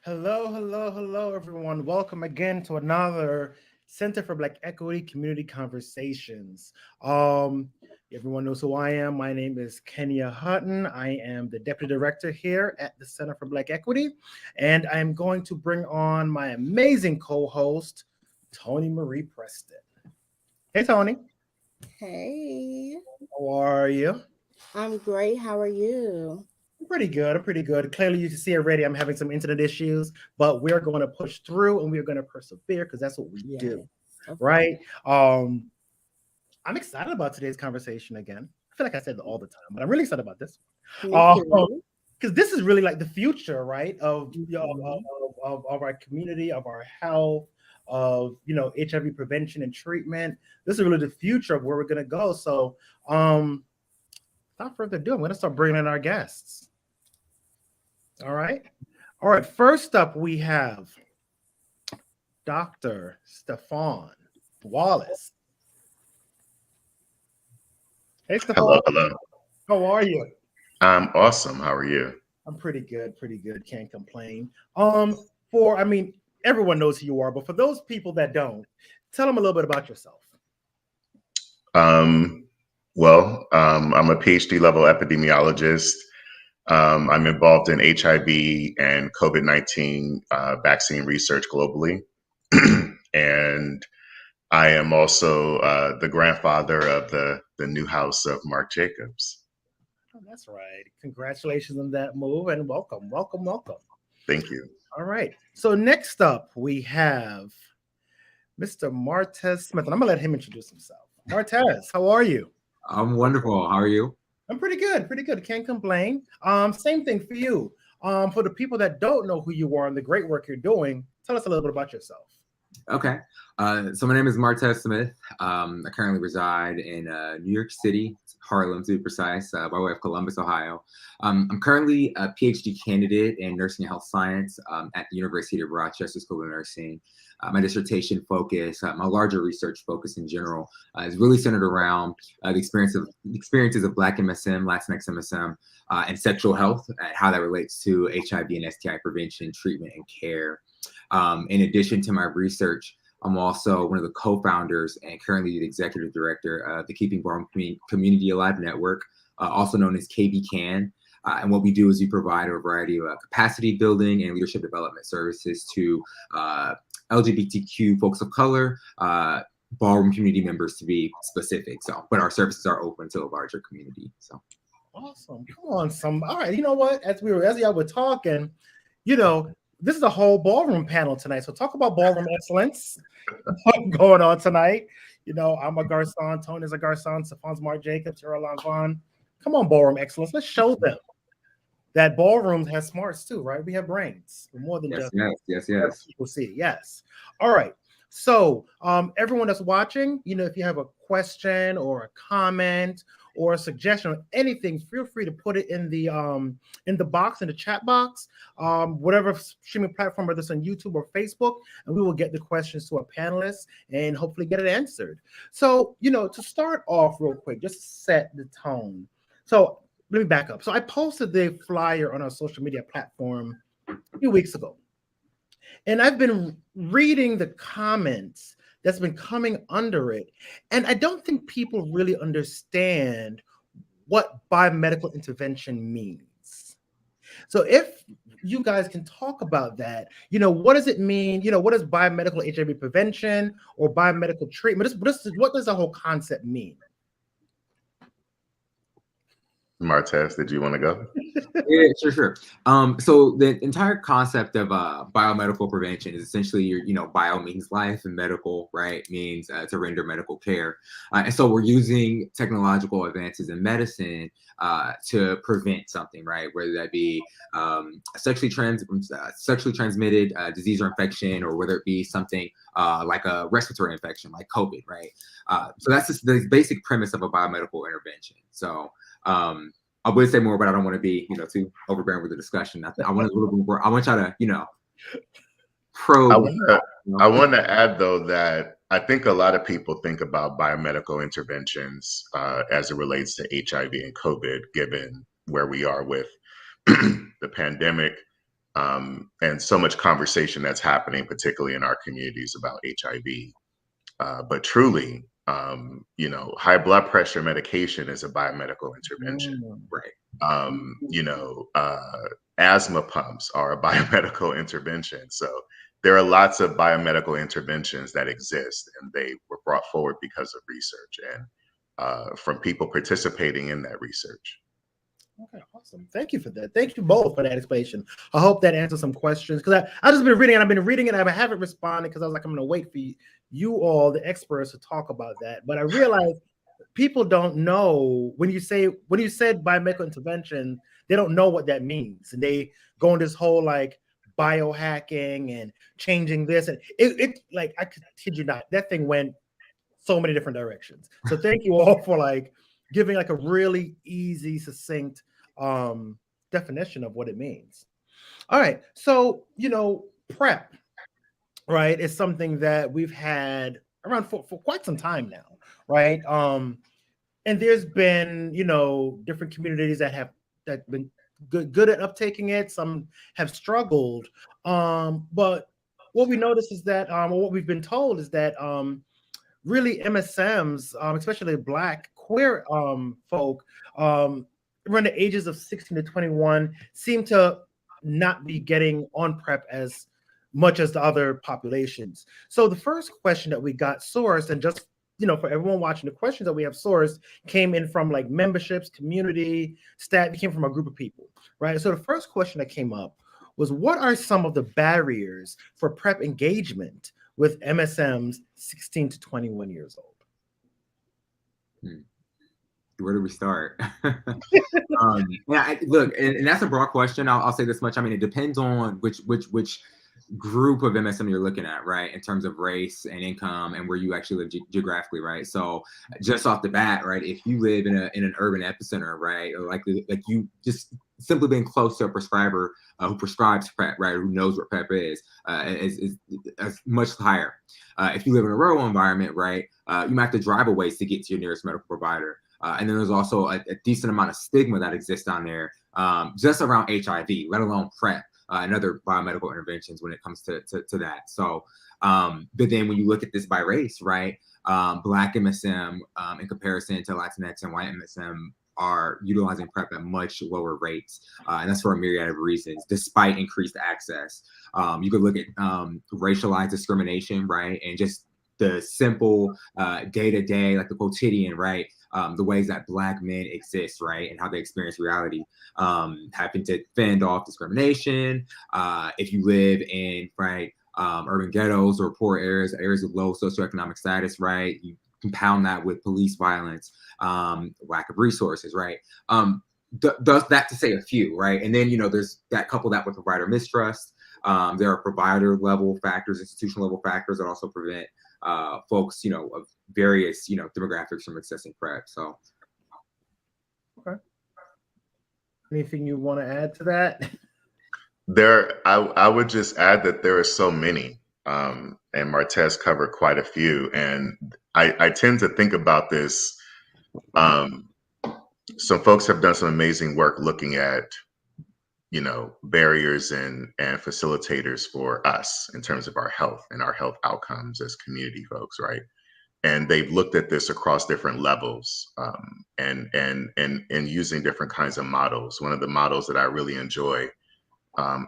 Hello, hello, hello, everyone. Welcome again to another Center for Black Equity Community Conversations. Um, Everyone knows who I am. My name is Kenya Hutton. I am the Deputy Director here at the Center for Black Equity, and I'm going to bring on my amazing co-host, Tony Marie Preston. Hey, Tony. Hey, How are you? I'm great. How are you? I'm pretty good. I'm pretty good. Clearly, you can see already I'm having some internet issues, but we're going to push through and we're going to persevere because that's what we do, Yes, of course. right? Um, I'm excited about today's conversation again. I feel like I said it all the time, but I'm really excited about this. Me Uh, too. because this is really like the future, right? Of, Mhm. of our community, of our health, of HIV prevention and treatment. This is really the future of where we're gonna go. So, without further ado, I'm gonna start bringing in our guests. All right. All right. First up, we have Dr. Stephaun Wallace. Hey, Hello, Stephaun. hello. How are you? I'm awesome. How are you? I'm pretty good. Pretty good. Can't complain. For I mean, everyone knows who you are, but for those people that don't, tell them a little bit about yourself. Um, I'm a PhD level epidemiologist. I'm involved in HIV and COVID-19 vaccine research globally. And I am also the grandfather of the new house of Mark Jacobs. Oh, that's right. Congratulations on that move and welcome, welcome, welcome. Thank you. All right. So next up, we have Mr. Martez Smith, and I'm gonna let him introduce himself. Martez, how are you? I'm wonderful. How are you? I'm pretty good, pretty good. Can't complain. Same thing for you. For the people that don't know who you are and the great work you're doing, tell us a little bit about yourself. Okay. So my name is Martez Smith. I currently reside in New York City, Harlem to be precise, by way of Columbus, Ohio. I'm currently a PhD candidate in nursing and health science at the University of Rochester School of Nursing. My dissertation focus, my larger research focus in general, is really centered around the experiences of Black MSM, Latinx MSM, and sexual health, and how that relates to HIV and STI prevention, treatment, and care. In addition to my research, I'm also one of the co-founders and currently the executive director of the Keeping Ballroom Community Alive Network, also known as KBCAN. And what we do is we provide a variety of capacity building and leadership development services to LGBTQ folks of color, ballroom community members to be specific. So, but our services are open to a larger community. So Awesome. Come on, some. All right. You know what? As y'all were talking, you know, this is a whole ballroom panel tonight. So talk about ballroom excellence going on tonight. I'm a garçon, Tony's a garçon, Stephaun's Mark Jacobs, Caroline Vaughn. Come on, ballroom excellence. Let's show them that ballrooms have smarts too, right? We have brains. We're more than yes, just yes, yes, whatever yes. people see. Yes. All right. So, everyone that's watching, if you have a question or a comment or a suggestion or anything, feel free to put it in the box, in the chat box, whatever streaming platform, whether it's on YouTube or Facebook, and we will get the questions to our panelists and hopefully get it answered. So, to start off real quick, just to set the tone. So let me back up. So I posted the flyer on our social media platform a few weeks ago. And I've been reading the comments that's been coming under it. And I don't think people really understand what biomedical intervention means. So if you guys can talk about that, what does it mean? What is biomedical HIV prevention or biomedical treatment? What does the whole concept mean? Martez, did you want to go? Yeah, sure. So the entire concept of biomedical prevention is essentially bio means life and medical, right, means to render medical care. And so we're using technological advances in medicine to prevent something, right, whether that be sexually transmitted disease or infection, or whether it be something like a respiratory infection like COVID, right? So that's just the basic premise of a biomedical intervention. So I would say more, but I don't want to be, too overbearing with the discussion. I want a little bit more. I want y'all to, probe. I want to add though that I think a lot of people think about biomedical interventions as it relates to HIV and COVID, given where we are with the pandemic and so much conversation that's happening, particularly in our communities, about HIV. But truly, high blood pressure medication is a biomedical intervention. Right. Asthma pumps are a biomedical intervention. So there are lots of biomedical interventions that exist, and they were brought forward because of research and from people participating in that research. Okay, awesome. Thank you for that. Thank you both for that explanation. I hope that answers some questions, because I just been reading and I've been reading it. I haven't responded because I was like, I'm going to wait for you all, the experts, to talk about that. But I realized people don't know when you said biomedical intervention, they don't know what that means, and they go on this whole like biohacking and changing this, and it like, I could kid you not, that thing went so many different directions. So thank you all for like giving like a really easy, succinct definition of what it means. All right, so PrEP, right, is something that we've had around for quite some time now, right? And there's been different communities that have been good at uptaking it. Some have struggled, but what we notice is that, or what we've been told is that, really MSMs, especially Black queer folk, around the ages of 16 to 21, seem to not be getting on PrEP as much as the other populations. So the first question that we got sourced, and just for everyone watching, the questions that we have sourced came in from like memberships, community, staff. It came from a group of people, right? So the first question that came up was, what are some of the barriers for PrEP engagement with MSMs 16 to 21 years old? Where do we start? Look, and that's a broad question. I'll say this much. I mean, it depends on which group of MSM you're looking at, right? In terms of race and income and where you actually live geographically, right? So just off the bat, right, if you live in an urban epicenter, right, or like you just simply being close to a prescriber who prescribes PrEP, right, who knows what PrEP is much higher. If you live in a rural environment, right, you might have to drive a ways to get to your nearest medical provider. And then there's also a decent amount of stigma that exists down there, just around HIV, let alone PrEP. And other biomedical interventions when it comes to that. So, but then when you look at this by race, right, Black MSM in comparison to Latinx and white MSM are utilizing PrEP at much lower rates. And that's for a myriad of reasons, despite increased access. You could look at racialized discrimination, right, and just the simple day-to-day, like the quotidian, right, the ways that Black men exist, right, and how they experience reality, having to fend off discrimination. If you live in, right, urban ghettos or poor areas with low socioeconomic status, right, you compound that with police violence, lack of resources, right. Does that to say a few, right, and then there's that, couple that with provider mistrust. There are provider level factors, institutional level factors that also prevent folks, of various, demographics from accessing PrEP. So, okay. Anything you want to add to that? I would just add that there are so many, and Martez covered quite a few. And I tend to think about this. Some folks have done some amazing work looking at, barriers and facilitators for us in terms of our health and our health outcomes as community folks, right? And they've looked at this across different levels, and using different kinds of models. One of the models that I really enjoy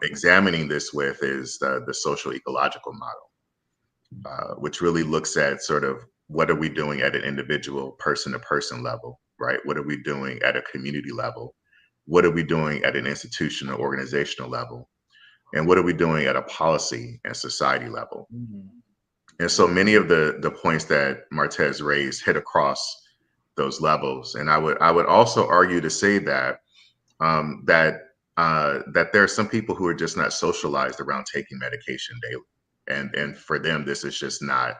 examining this with is the social ecological model, which really looks at sort of what are we doing at an individual person-to-person level, right? What are we doing at a community level? What are we doing at an institutional organizational level? And what are we doing at a policy and society level? Mm-hmm. And so many of the points that Martez raised hit across those levels. And I would also argue to say that that there are some people who are just not socialized around taking medication daily. And for them, this is just not,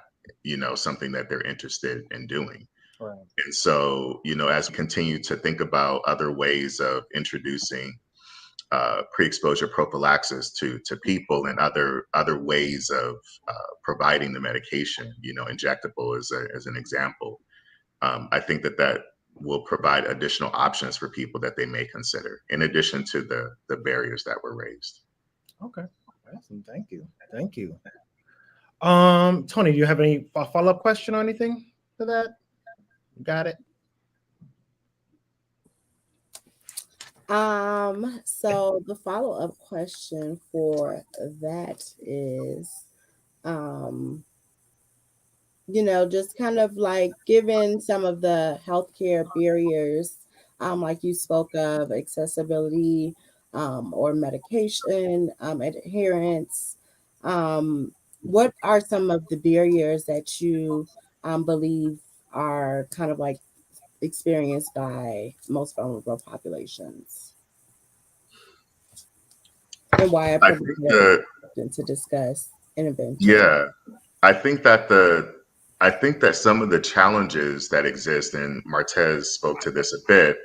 something that they're interested in doing. Right. And so, as we continue to think about other ways of introducing pre-exposure prophylaxis to people and other ways of providing the medication, injectable as an example, I think that will provide additional options for people that they may consider, in addition to the barriers that were raised. Okay. Awesome. Thank you. Thank you. Tony, do you have any follow-up question or anything to that? You got it. So the follow-up question for that is, just kind of like given some of the healthcare barriers, like you spoke of, accessibility, or medication, adherence, what are some of the barriers that you believe are kind of like experienced by most vulnerable populations, and why a I think provider to discuss intervention? yeah, I think that some of the challenges that exist, and Martez spoke to this a bit,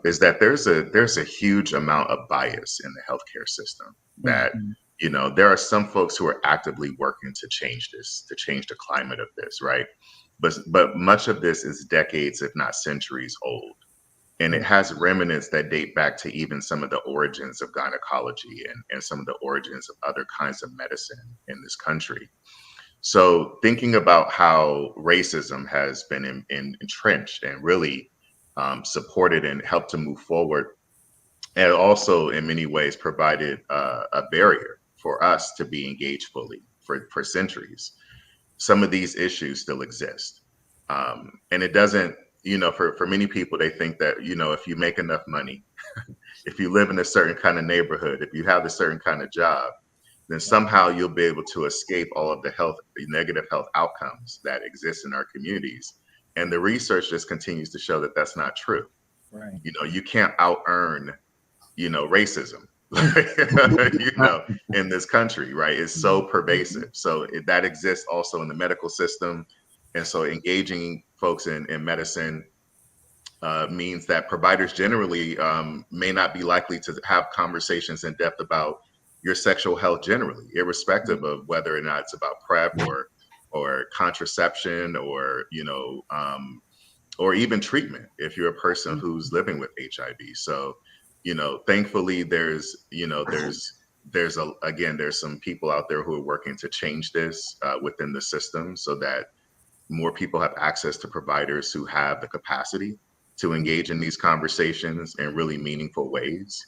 is that there's a huge amount of bias in the healthcare system. That there are some folks who are actively working to change this, to change the climate of this, right? But much of this is decades, if not centuries, old. And it has remnants that date back to even some of the origins of gynecology and some of the origins of other kinds of medicine in this country. So thinking about how racism has been entrenched and really supported and helped to move forward, and also in many ways provided a barrier for us to be engaged fully for centuries. Some of these issues still exist. And it doesn't, for many people, they think that, if you make enough money, if you live in a certain kind of neighborhood, if you have a certain kind of job, then somehow you'll be able to escape all of the negative health outcomes that exist in our communities. And the research just continues to show that that's not true. Right. You can't out earn, racism, in this country, right? It's so pervasive. So that exists also in the medical system. And so engaging folks in medicine means that providers generally may not be likely to have conversations in depth about your sexual health generally, irrespective of whether or not it's about PrEP or contraception or or even treatment if you're a person who's living with HIV. So, thankfully there's some people out there who are working to change this within the system so that more people have access to providers who have the capacity to engage in these conversations in really meaningful ways.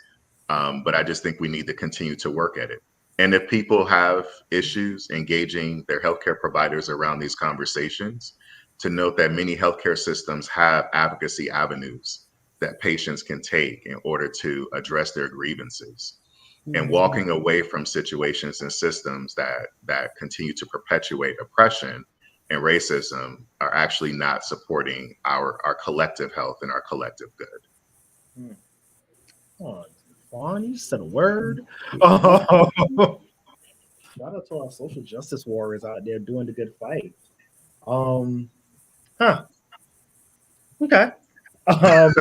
But I just think we need to continue to work at it. And if people have issues engaging their healthcare providers around these conversations, to note that many healthcare systems have advocacy avenues that patients can take in order to address their grievances. And walking away from situations and systems that continue to perpetuate oppression and racism are actually not supporting our collective health and our collective good. Oh, Stephaun, you said a word. Oh. Shout out to our social justice warriors out there doing the good fight. Okay. I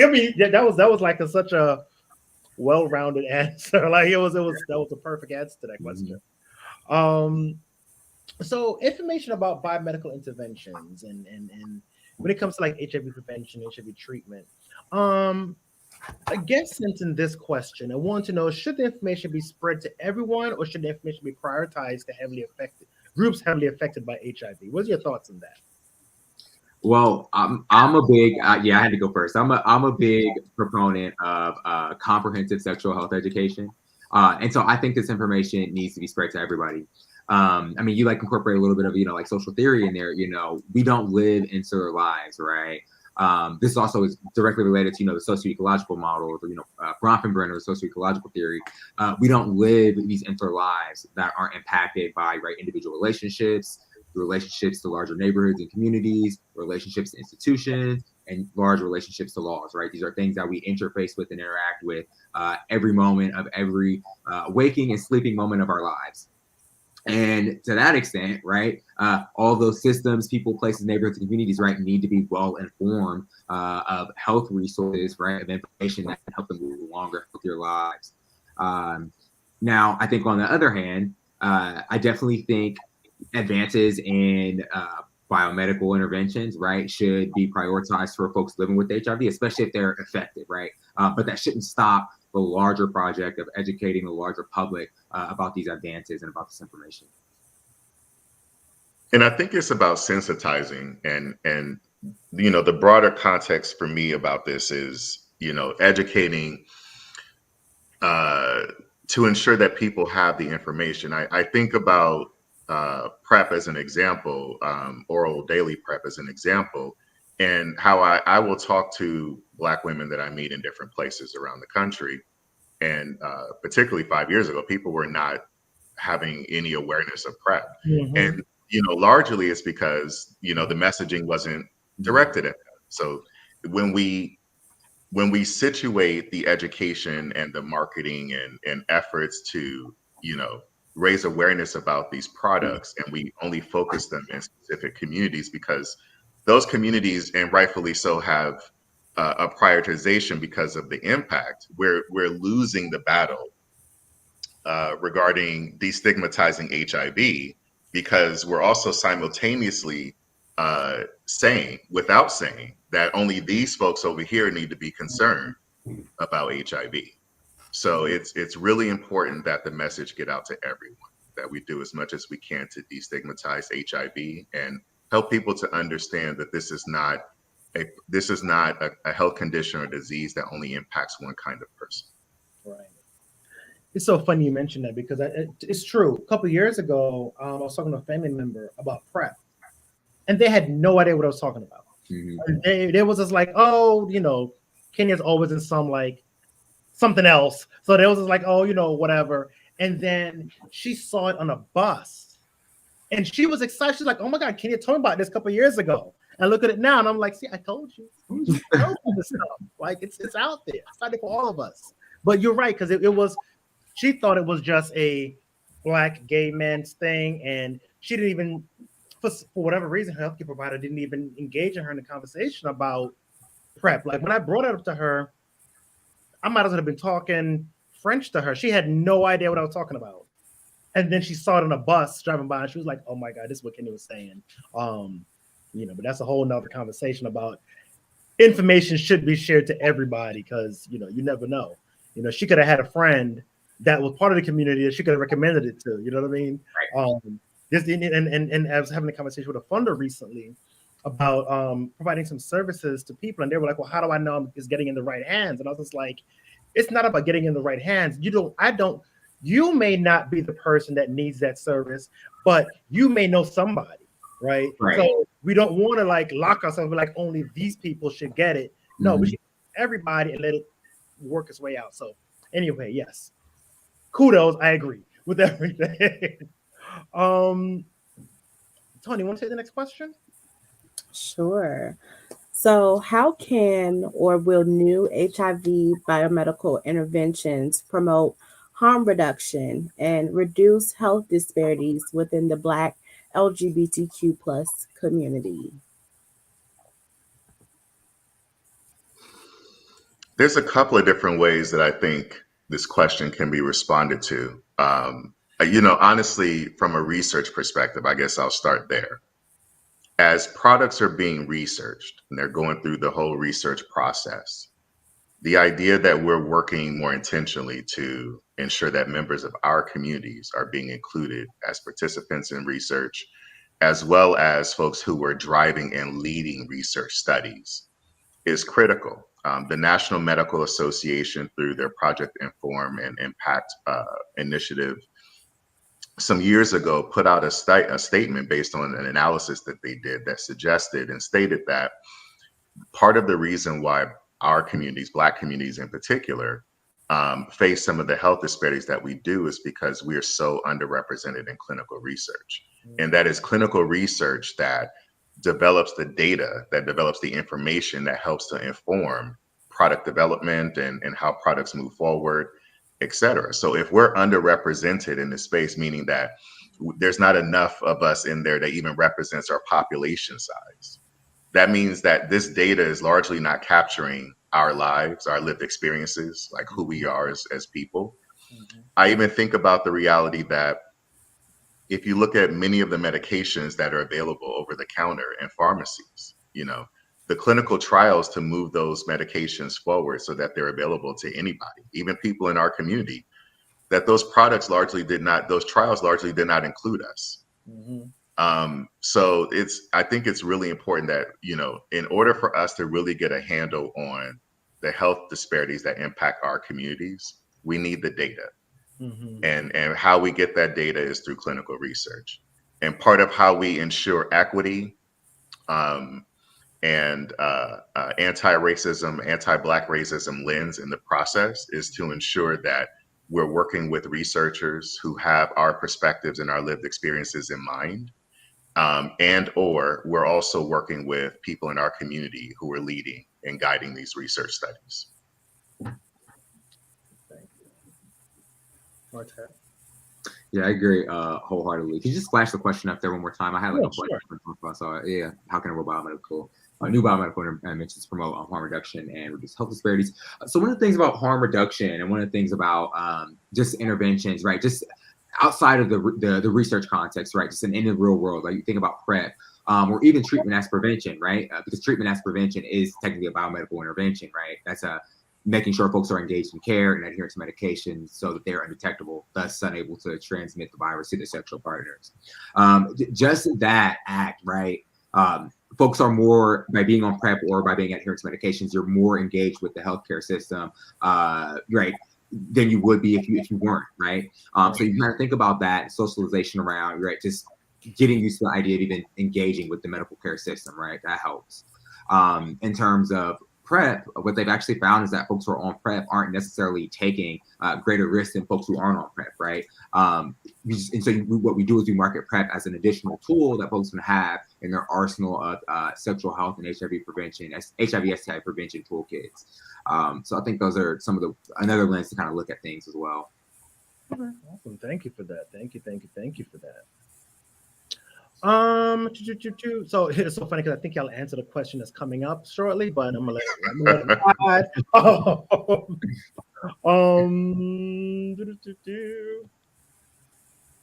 mean, that was like such a well-rounded answer. Like that was a perfect answer to that question. So information about biomedical interventions and when it comes to like HIV prevention, HIV treatment. I guess since in this question, I want to know, should the information be spread to everyone or should the information be prioritized to groups heavily affected by HIV? What's your thoughts on that? Well, I'm a big I had to go first. I'm a big proponent of comprehensive sexual health education, and so I think this information needs to be spread to everybody. I mean, you incorporate a little bit of like social theory in there. We don't live insular lives, right? This also is directly related to the socio-ecological model, or Bronfenbrenner's socio-ecological theory. We don't live these insular lives that are impacted by individual relationships to larger neighborhoods and communities, relationships to institutions, and large relationships to laws, right? These are things that we interface with and interact with every moment of every waking and sleeping moment of our lives. And to that extent, right, all those systems, people, places, neighborhoods, and communities, right, need to be well informed of health resources, right, of information that can help them live longer, healthier lives. Now, I think on the other hand, I definitely think advances in biomedical interventions, right, should be prioritized for folks living with HIV, especially if they're affected, right? But that shouldn't stop the larger project of educating the larger public about these advances and about this information. And I think it's about sensitizing and the broader context for me about this is, educating to ensure that people have the information. I think about PrEP as an example, oral daily PrEP as an example, and how I will talk to Black women that I meet in different places around the country. And particularly 5 years ago, people were not having any awareness of PrEP. Mhm. And, largely it's because, the messaging wasn't directed at them. So when we situate the education and the marketing and efforts to, raise awareness about these products, and we only focus them in specific communities because those communities, and rightfully so, have a prioritization because of the impact, we're losing the battle regarding destigmatizing HIV, because we're also simultaneously saying, without saying, that only these folks over here need to be concerned about HIV. So it's really important that the message get out to everyone, that we do as much as we can to destigmatize HIV and help people to understand that this is not a health condition or disease that only impacts one kind of person. Right. It's so funny you mentioned that because it's true. A couple of years ago, I was talking to a family member about PrEP, and they had no idea what I was talking about. Mm-hmm. They was just like, oh, Kenya's always in some like something else. So they was just like, oh, whatever. And then she saw it on a bus, and she was excited. She's like, oh my God, Kenya told me about this a couple of years ago. And look at it now, and I'm like, see, I told you. I told you this stuff. Like it's out there. It's out there for all of us. But you're right, because it was. She thought it was just a Black gay men's thing, and she didn't even, for whatever reason, her healthcare provider didn't even engage in her in the conversation about PrEP. Like when I brought it up to her, I might as well have been talking French to her. She had no idea what I was talking about. And then she saw it on a bus driving by, and she was like, "Oh my God, this is what Kenny was saying." But that's a whole nother conversation about information should be shared to everybody, because you never know. She could have had a friend that was part of the community that she could have recommended it to. You know what I mean? Right. And I was having a conversation with a funder recently about providing some services to people, and they were like, "Well, how do I know it's getting in the right hands?" And I was just like, "It's not about getting in the right hands. You may not be the person that needs that service, but you may know somebody, right? So we don't want to like lock ourselves, like only these people should get it. No, we should everybody and let it work its way out." So anyway, yes. Kudos, I agree with everything. Tony, want to take the next question? Sure. So, how can or will new HIV biomedical interventions promote harm reduction and reduce health disparities within the Black LGBTQ plus community? There's a couple of different ways that I think this question can be responded to. Honestly, from a research perspective, I guess I'll start there. As products are being researched and they're going through the whole research process, the idea that we're working more intentionally to ensure that members of our communities are being included as participants in research, as well as folks who are driving and leading research studies, is critical. The National Medical Association, through their Project Inform and Impact initiative, some years ago put out a statement based on an analysis that they did that suggested and stated that part of the reason why our communities, Black communities in particular, face some of the health disparities that we do is because we are so underrepresented in clinical research. And that is clinical research that develops the data, that develops the information that helps to inform product development and how products move forward, et cetera. So if we're underrepresented in this space, meaning that there's not enough of us in there that even represents our population size, that means that this data is largely not capturing our lives, our lived experiences, like who we are as people. I even think about the reality that if you look at many of the medications that are available over the counter in pharmacies, the clinical trials to move those medications forward so that they're available to anybody, even people in our community, that those trials largely did not include us. So I think it's really important that, in order for us to really get a handle on the health disparities that impact our communities, we need the data. And how we get that data is through clinical research. And part of how we ensure equity and anti-racism, anti-Black racism lens in the process is to ensure that we're working with researchers who have our perspectives and our lived experiences in mind. And/or we're also working with people in our community who are leading and guiding these research studies. Thank you. Martez? Yeah, I agree wholeheartedly. Can you just flash the question up there one more time? I had like a question. Sure. So yeah, how can a new biomedical interventions promote harm reduction and reduce health disparities? So one of the things about harm reduction and one of the things about just interventions, right? Just outside of the research context, right? Just in the real world, like you think about PrEP, or even treatment as prevention, right? Because treatment as prevention is technically a biomedical intervention, right? That's making sure folks are engaged in care and adherent to medications so that they're undetectable, thus unable to transmit the virus to their sexual partners. Just that act, right? Folks are more, by being on PrEP or by being adherent to medications, you're more engaged with the healthcare system, right? Than you would be if you weren't, right? So you kind of think about that socialization around, right? Just getting used to the idea of even engaging with the medical care system, right? That helps. In terms of PrEP, what they've actually found is that folks who are on PrEP aren't necessarily taking greater risks than folks who aren't on PrEP, right? What we do is we market PrEP as an additional tool that folks can have in their arsenal of sexual health and HIV prevention, HIV STI prevention toolkits. So I think those are another lens to kind of look at things as well. Okay, awesome. Thank you for that. Thank you for that. So it's so funny because I think y'all answer the question that's coming up shortly, but I'm gonna let it slide. All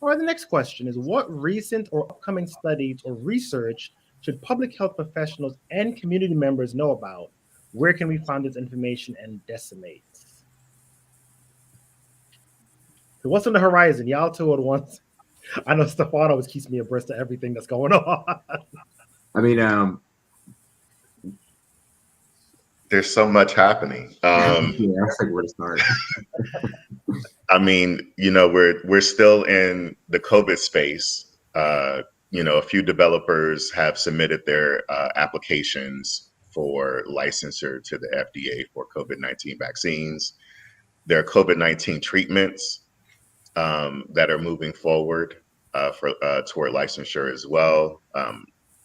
right, the next question is: what recent or upcoming studies or research should public health professionals and community members know about? Where can we find this information and disseminate? So what's on the horizon? Y'all two at once. I know Stephaun always keeps me abreast of everything that's going on. I mean, there's so much happening. Yeah, that's like where to start. I mean, we're still in the COVID space. A few developers have submitted their applications for licensure to the FDA for COVID-19 vaccines. There are COVID-19 treatments that are moving forward toward licensure as well.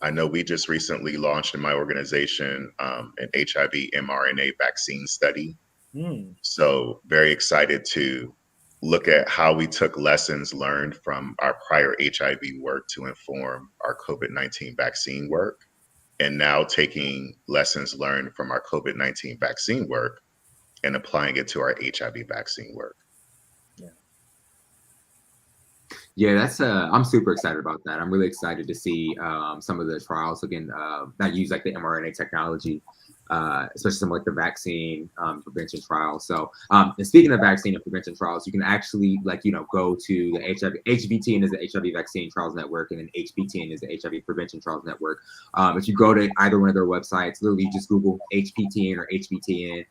I know we just recently launched in my organization an HIV mRNA vaccine study. So very excited to look at how we took lessons learned from our prior HIV work to inform our COVID-19 vaccine work, and now taking lessons learned from our COVID-19 vaccine work and applying it to our HIV vaccine work. Yeah, that's I'm super excited about that. I'm really excited to see some of the trials again that use like the mRNA technology, especially some like the vaccine prevention trials. So, and speaking of vaccine and prevention trials, you can actually go to the HBTN is the HIV Vaccine Trials Network, and then HPTN is the HIV Prevention Trials Network. If you go to either one of their websites, literally just Google HPTN or HBTN,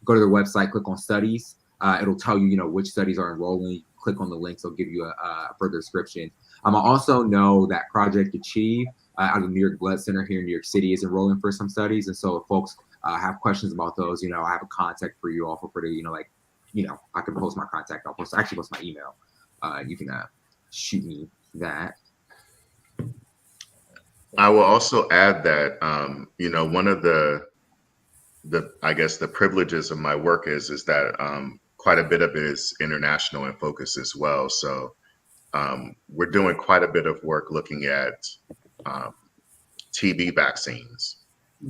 go to their website, click on studies. It'll tell you, which studies are enrolling. Click on the links, they'll give you a further description. I also know that Project Achieve out of the New York Blood Center here in New York City is enrolling for some studies. And so if folks have questions about those, I have a contact for you all for pretty, I can post my contact. I'll post my email. You can shoot me that. I will also add that, one of the I guess the privileges of my work is that quite a bit of it is international in focus as well. So we're doing quite a bit of work looking at TB vaccines,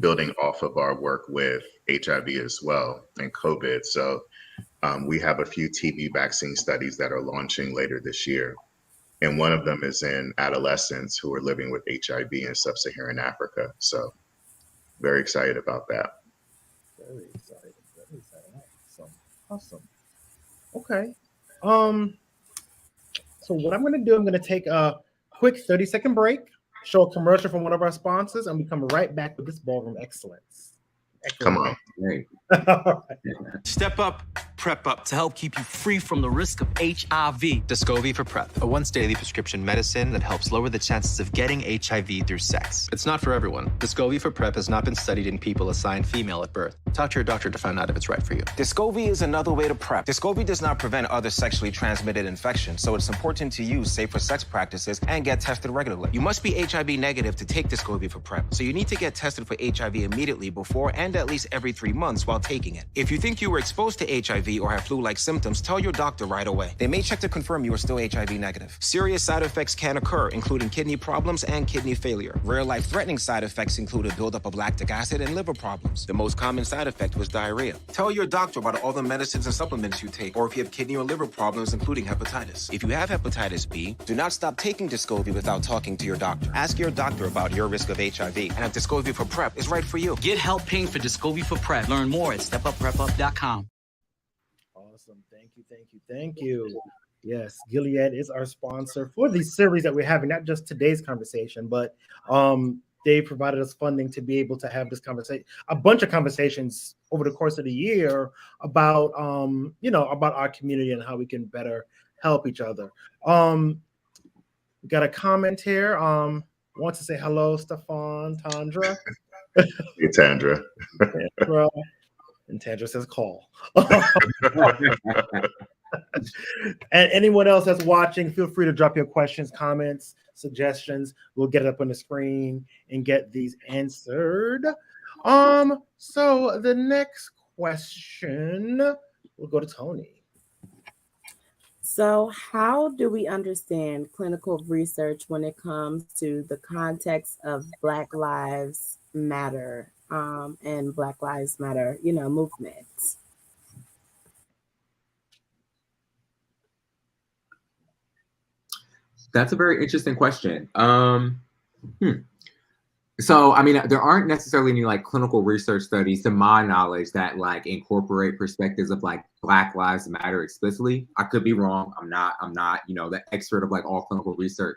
building off of our work with HIV as well and COVID. So we have a few TB vaccine studies that are launching later this year. And one of them is in adolescents who are living with HIV in sub-Saharan Africa. So very excited about that. Very excited. Very excited. Awesome. Awesome. Okay. So what I'm going to do, I'm going to take a quick 30-second break, show a commercial from one of our sponsors, and we come right back with this ballroom excellence. Come on. Great. All right. Step up, prep up to help keep you free from the risk of HIV. Descovy for PrEP, a once-daily prescription medicine that helps lower the chances of getting HIV through sex. It's not for everyone. Descovy for PrEP has not been studied in people assigned female at birth. Talk to your doctor to find out if it's right for you. Descovy is another way to PrEP. Descovy does not prevent other sexually transmitted infections, so it's important to use safer sex practices and get tested regularly. You must be HIV negative to take Descovy for PrEP, so you need to get tested for HIV immediately before and at least every 3 months while taking it. If you think you were exposed to HIV or have flu-like symptoms, tell your doctor right away. They may check to confirm you are still HIV negative. Serious side effects can occur, including kidney problems and kidney failure. Rare life-threatening side effects include a buildup of lactic acid and liver problems. The most common side effect was diarrhea. Tell your doctor about all the medicines and supplements you take, or if you have kidney or liver problems, including hepatitis. If you have hepatitis B, do not stop taking Descovy without talking to your doctor. Ask your doctor about your risk of HIV and if Descovy for PrEP is right for you. Get help paying for Descovy for PrEP. Learn more at stepupprepup.com. Awesome. Thank you. Thank you. Thank you. Yes, Gilead is our sponsor for the series that we're having, not just today's conversation, but they provided us funding to be able to have this conversation, a bunch of conversations over the course of the year about, about our community and how we can better help each other. Got a comment here. Wants to say hello, Stephaun, Tandra. Hey, Tandra. And Tandra says call. And anyone else that's watching, feel free to drop your questions, comments, suggestions. We'll get it up on the screen and get these answered. So the next question, we'll go to Tony. So how do we understand clinical research when it comes to the context of Black Lives Matter and Black Lives Matter, movements? That's a very interesting question. So, I mean, there aren't necessarily any like clinical research studies, to my knowledge, that like incorporate perspectives of like Black Lives Matter explicitly. I could be wrong. I'm not, the expert of like all clinical research.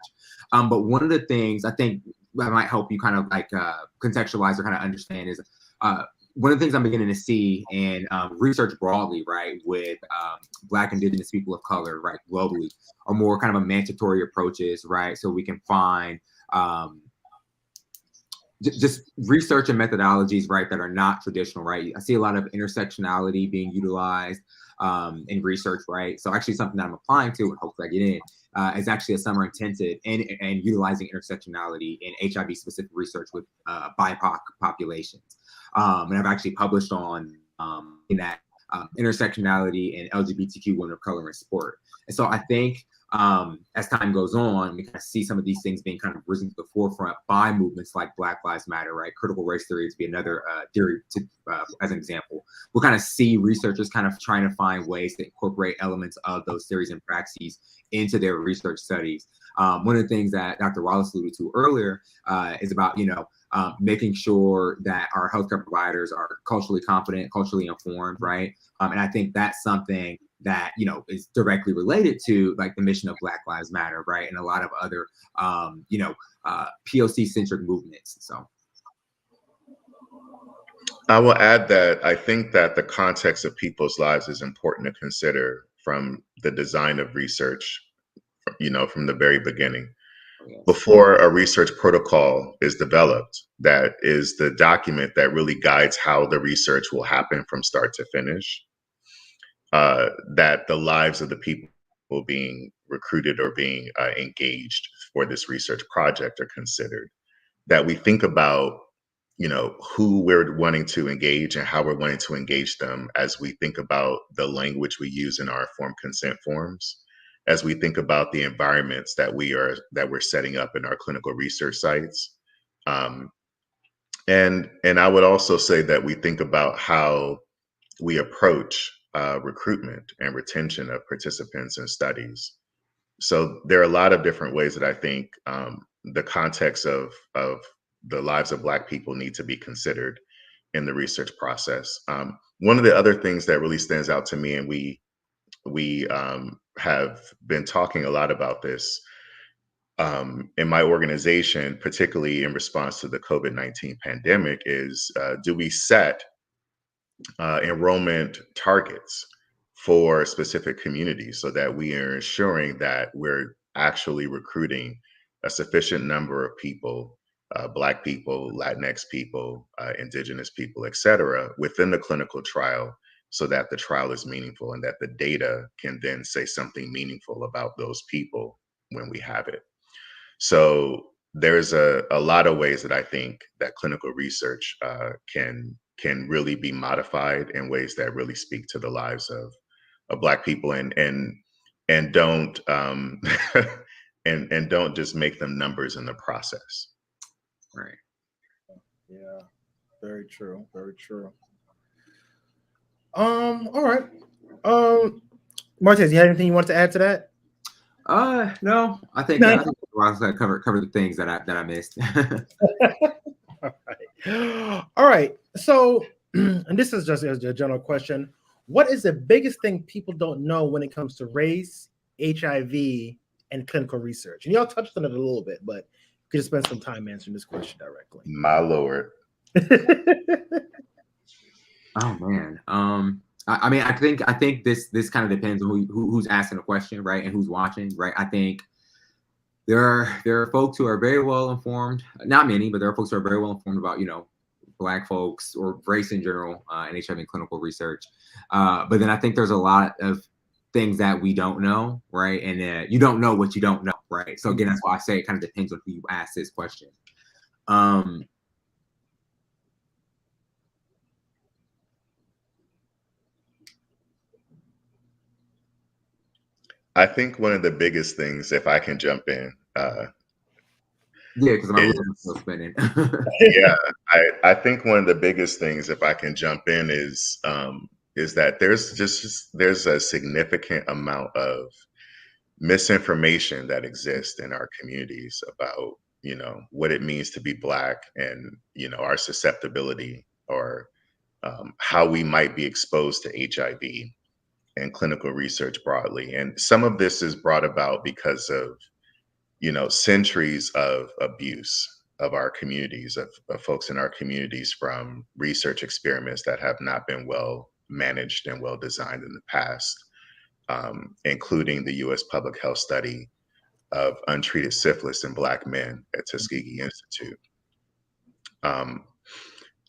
But one of the things I think that might help you kind of like contextualize or kind of understand is one of the things I'm beginning to see in research broadly, right, with Black, Indigenous people of color, right, globally, are more kind of emancipatory approaches, right? So we can find just research and methodologies, right, that are not traditional, right? I see a lot of intersectionality being utilized in research, right? So actually something that I'm applying to and hopefully I get in is actually a summer intensive and utilizing intersectionality in HIV specific research with BIPOC populations. And I've actually published on in that intersectionality and LGBTQ women of color in sport. And so I think as time goes on, we kind of see some of these things being kind of risen to the forefront by movements like Black Lives Matter, right? Critical race theory to be another theory to, as an example. We'll kind of see researchers kind of trying to find ways to incorporate elements of those theories and praxis into their research studies. One of the things that Dr. Wallace alluded to earlier is about, making sure that our healthcare providers are culturally competent, culturally informed, right? And I think that's something that, is directly related to like the mission of Black Lives Matter, right? And a lot of other, POC-centric movements, so. I will add that I think that the context of people's lives is important to consider from the design of research, from the very beginning. Before a research protocol is developed, that is the document that really guides how the research will happen from start to finish, that the lives of the people being recruited or being engaged for this research project are considered, that we think about, who we're wanting to engage and how we're wanting to engage them as we think about the language we use in our informed consent forms, as we think about the environments that we're setting up in our clinical research sites. And I would also say that we think about how we approach recruitment and retention of participants in studies. So there are a lot of different ways that I think the context of the lives of Black people need to be considered in the research process. One of the other things that really stands out to me, and we have been talking a lot about this in my organization, particularly in response to the COVID-19 pandemic, is do we set enrollment targets for specific communities so that we are ensuring that we're actually recruiting a sufficient number of people, Black people, Latinx people, Indigenous people, et cetera, within the clinical trial, so that the trial is meaningful and that the data can then say something meaningful about those people when we have it. So there's a lot of ways that I think that clinical research can really be modified in ways that really speak to the lives of Black people, and don't and don't just make them numbers in the process. Right. Yeah, very true. Very true. All right. Martez, you have anything you want to add to that? No, I think Ross covered the things that I missed. All right. So, and this is just a general question. What is the biggest thing people don't know when it comes to race, HIV, and clinical research? And y'all touched on it a little bit, but you could spend some time answering this question directly. My Lord. Oh man. I mean, I think this kind of depends on who's asking the question, right, and who's watching, right. I think there are folks who are very well informed, not many, but there are folks who are very well informed about, Black folks or race in general and HIV and clinical research. But then I think there's a lot of things that we don't know, right, and you don't know what you don't know, right. So again, that's why I say it kind of depends on who you ask this question. I think one of the biggest things, if I can jump in, yeah, because my wheels are still spinning. Yeah, I think one of the biggest things, if I can jump in, is that there's a significant amount of misinformation that exists in our communities about what it means to be Black, and our susceptibility, or how we might be exposed to HIV and clinical research broadly. And some of this is brought about because of centuries of abuse of our communities, of folks in our communities, from research experiments that have not been well managed and well designed in the past, including the U.S. public health study of untreated syphilis in Black men at Tuskegee Institute.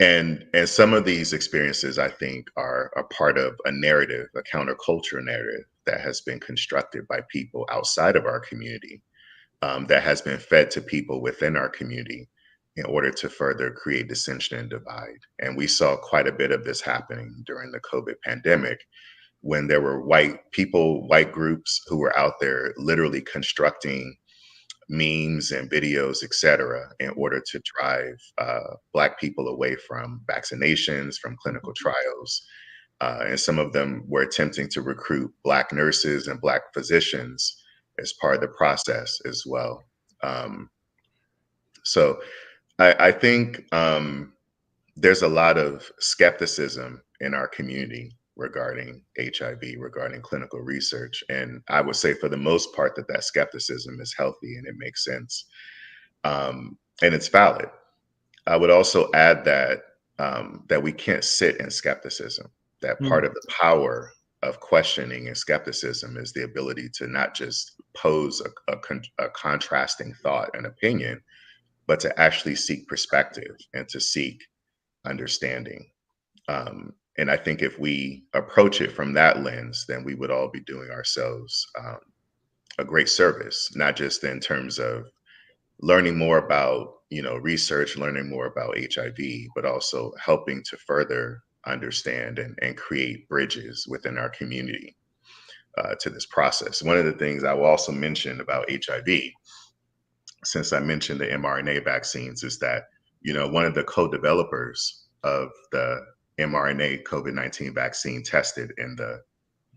And some of these experiences, I think, are a part of a narrative, a counterculture narrative that has been constructed by people outside of our community, that has been fed to people within our community in order to further create dissension and divide. And we saw quite a bit of this happening during the COVID pandemic, when there were white groups who were out there literally constructing memes and videos, et cetera, in order to drive Black people away from vaccinations, from clinical trials. And some of them were attempting to recruit Black nurses and Black physicians as part of the process as well. So I think there's a lot of skepticism in our community regarding HIV, regarding clinical research. And I would say for the most part that skepticism is healthy and it makes sense. And it's valid. I would also add that that we can't sit in skepticism, that part of the power of questioning and skepticism is the ability to not just pose a contrasting thought and opinion, but to actually seek perspective and to seek understanding. And I think if we approach it from that lens, then we would all be doing ourselves a great service, not just in terms of learning more about research, learning more about HIV, but also helping to further understand and create bridges within our community to this process. One of the things I will also mention about HIV, since I mentioned the mRNA vaccines, is that one of the co-developers of the mRNA COVID-19 vaccine tested in the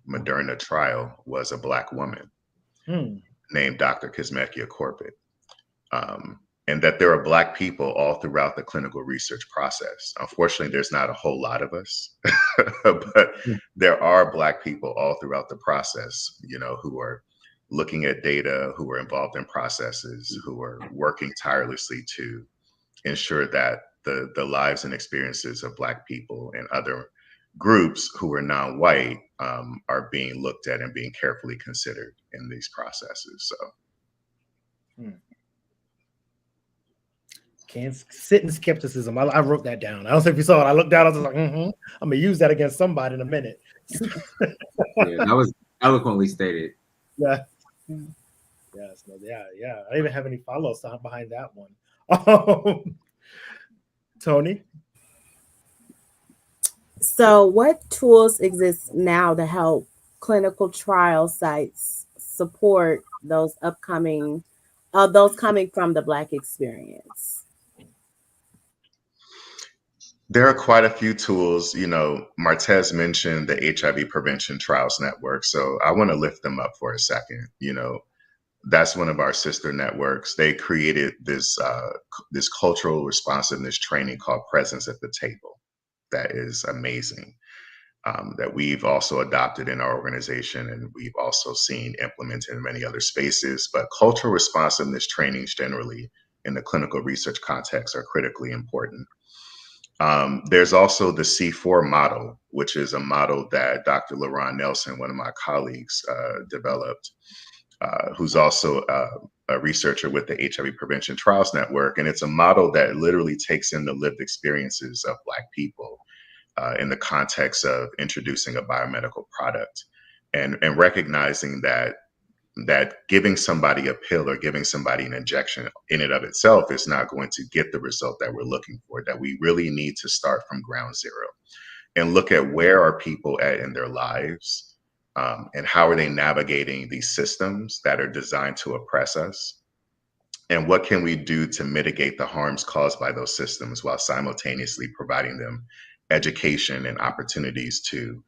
Moderna trial was a Black woman named Dr. Kizzmekia Corbett. and that there are Black people all throughout the clinical research process. Unfortunately, there's not a whole lot of us, but there are Black people all throughout the process, you know, who are looking at data, who are involved in processes, who are working tirelessly to ensure that the lives and experiences of Black people and other groups who are non-white are being looked at and being carefully considered in these processes. So. Can't sit in skepticism. I wrote that down. I don't know if you saw it. I looked down. I was like, I'm gonna use that against somebody in a minute. Yeah, that was eloquently stated. Yeah. Yes. No, yeah. I don't even have any follow-ups behind that one. Tony. So, what tools exist now to help clinical trial sites support those coming from the Black experience? There are quite a few tools. You know, Martez mentioned the HIV Prevention Trials Network, so I want to lift them up for a second. You know, that's one of our sister networks. They created this this cultural responsiveness training called Presence at the Table. That is amazing. That we've also adopted in our organization, and we've also seen implemented in many other spaces. But cultural responsiveness trainings generally in the clinical research context are critically important. There's also the C4 model, which is a model that Dr. LaRon Nelson, one of my colleagues, developed, who's also a researcher with the HIV Prevention Trials Network. And it's a model that literally takes in the lived experiences of Black people in the context of introducing a biomedical product, and recognizing that giving somebody a pill or giving somebody an injection in and of itself is not going to get the result that we're looking for, that we really need to start from ground zero and look at where are people at in their lives, and how are they navigating these systems that are designed to oppress us, and what can we do to mitigate the harms caused by those systems while simultaneously providing them education and opportunities to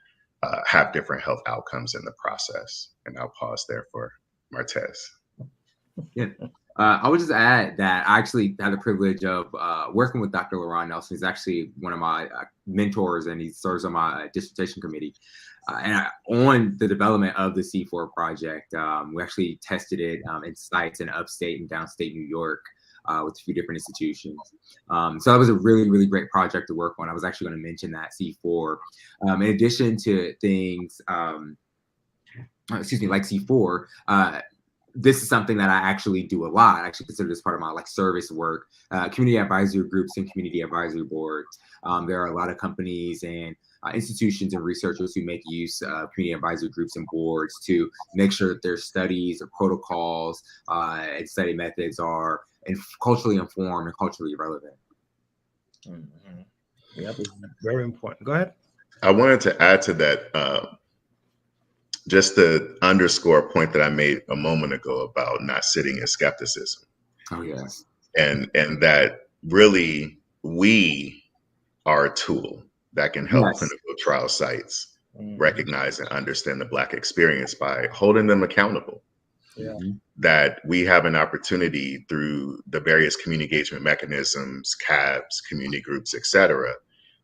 have different health outcomes in the process. And I'll pause there for Martez. Yeah, I would just add that I actually had the privilege of working with Dr. LaRon Nelson. He's actually one of my mentors, and he serves on my dissertation committee. On the development of the C4 project, we actually tested it in sites in upstate and downstate New York with a few different institutions. So that was a really, really great project to work on. I was actually going to mention that C4. In addition to things, like C4, this is something that I actually do a lot. I actually consider this part of my service work. Community advisory groups and community advisory boards. There are a lot of companies and institutions and researchers who make use of community advisory groups and boards to make sure that their studies or protocols and study methods are culturally informed and culturally relevant. Mm-hmm. Yep, very important. Go ahead. I wanted to add to that, just to underscore a point that I made a moment ago about not sitting in skepticism. Oh, yes. And that really we are a tool that can help clinical trial sites recognize and understand the Black experience by holding them accountable. Yeah. That we have an opportunity through the various community engagement mechanisms, CABs, community groups, et cetera,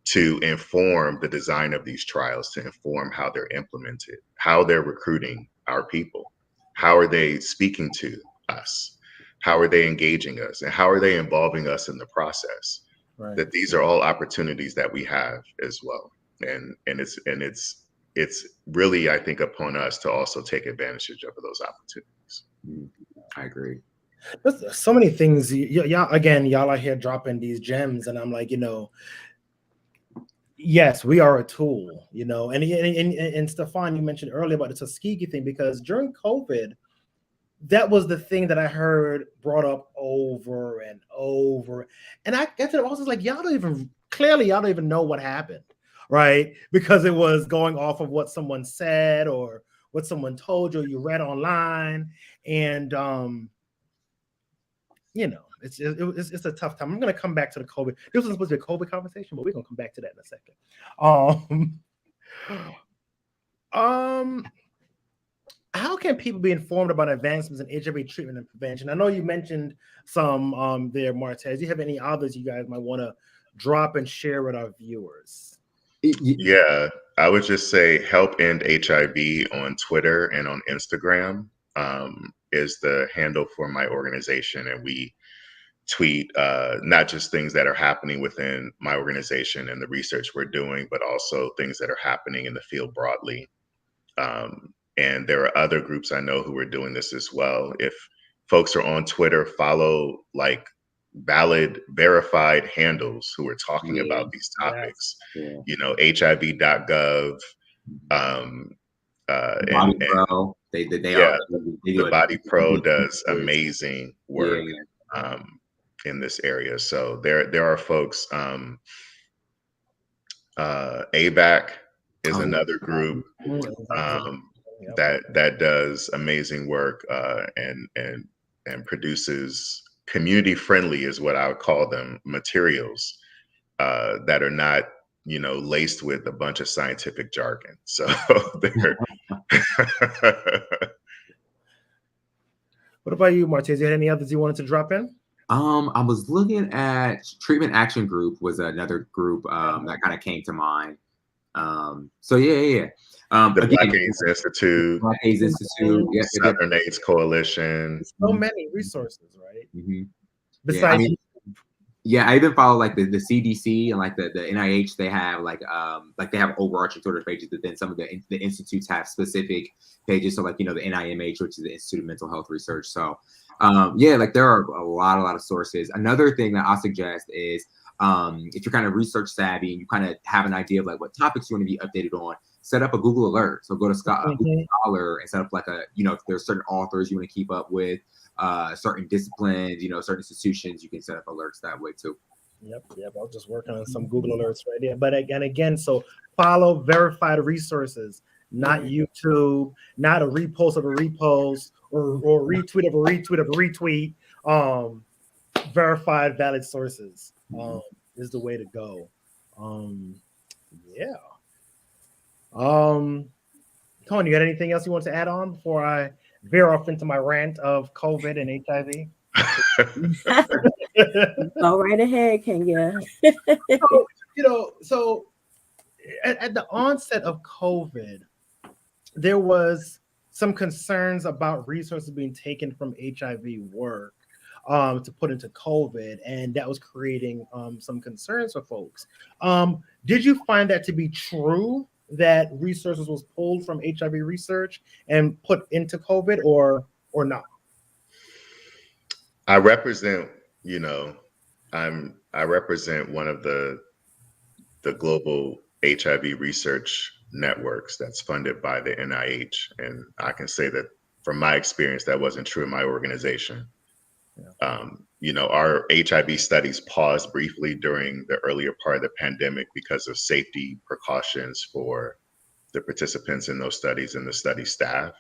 to inform the design of these trials, to inform how they're implemented, how they're recruiting our people, how are they speaking to us, how are they engaging us, and how are they involving us in the process. Right. That these are all opportunities that we have as well, and it's really, I think, upon us to also take advantage of those opportunities. I agree. There's so many things. Y'all are here dropping these gems, and I'm like, yes, we are a tool, and Stephaun, you mentioned earlier about the Tuskegee thing, because during COVID, that was the thing that I heard brought up over and over. And I guess it was like, y'all don't even know what happened, right? Because it was going off of what someone said or what someone told you, or you read online. And, it's a tough time. I'm going to come back to the COVID. This was supposed to be a COVID conversation, but we're going to come back to that in a second. How can people be informed about advancements in HIV treatment and prevention? I know you mentioned some there, Martez. Do you have any others you guys might want to drop and share with our viewers? Yeah, I would just say help end HIV on Twitter and on Instagram is the handle for my organization. And we tweet not just things that are happening within my organization and the research we're doing, but also things that are happening in the field broadly. And there are other groups I know who are doing this as well. If folks are on Twitter, follow like valid, verified handles who are talking about these topics. You know, HIV.gov. Body Pro. The Body Pro does amazing work in this area. So there are folks. ABAC is another group that does amazing work and produces community friendly, is what I would call them, materials that are not, you know, laced with a bunch of scientific jargon. So they're What about you, Martez? You had any others you wanted to drop in? I was looking at Treatment Action Group was another group that kind of came to mind. So yeah. The Black AIDS Institute, Black AIDS Institute, Southern AIDS Coalition. So many resources, right? Mm-hmm. Besides, I even follow like the CDC and like the NIH. They have like they have overarching Twitter pages, but then some of the institutes have specific pages. So like, you know, the NIMH, which is the Institute of Mental Health Research. So like there are a lot of sources. Another thing that I'll suggest is if you're kind of research savvy and you kind of have an idea of like what topics you want to be updated on, set up a Google alert. So go to Google Scholar and set up like a, you know, if there's certain authors you want to keep up with, certain disciplines, you know, certain institutions, you can set up alerts that way too. Yep. I was just working on some Google alerts right there. But again, so follow verified resources, not YouTube, not a repost of a repost or retweet of a retweet of a retweet. Verified, valid sources is the way to go. Tony, you got anything else you want to add on before I veer off into my rant of COVID and HIV? Go right ahead, Kenya. So at the onset of COVID, there was some concerns about resources being taken from HIV work to put into COVID, and that was creating some concerns for folks. Did you find that to be true, that resources was pulled from HIV research and put into COVID, or not? I represent, you know, I represent one of the global HIV research networks that's funded by the NIH, and I can say that from my experience, that wasn't true in my organization. You know, our HIV studies paused briefly during the earlier part of the pandemic because of safety precautions for the participants in those studies and the study staff.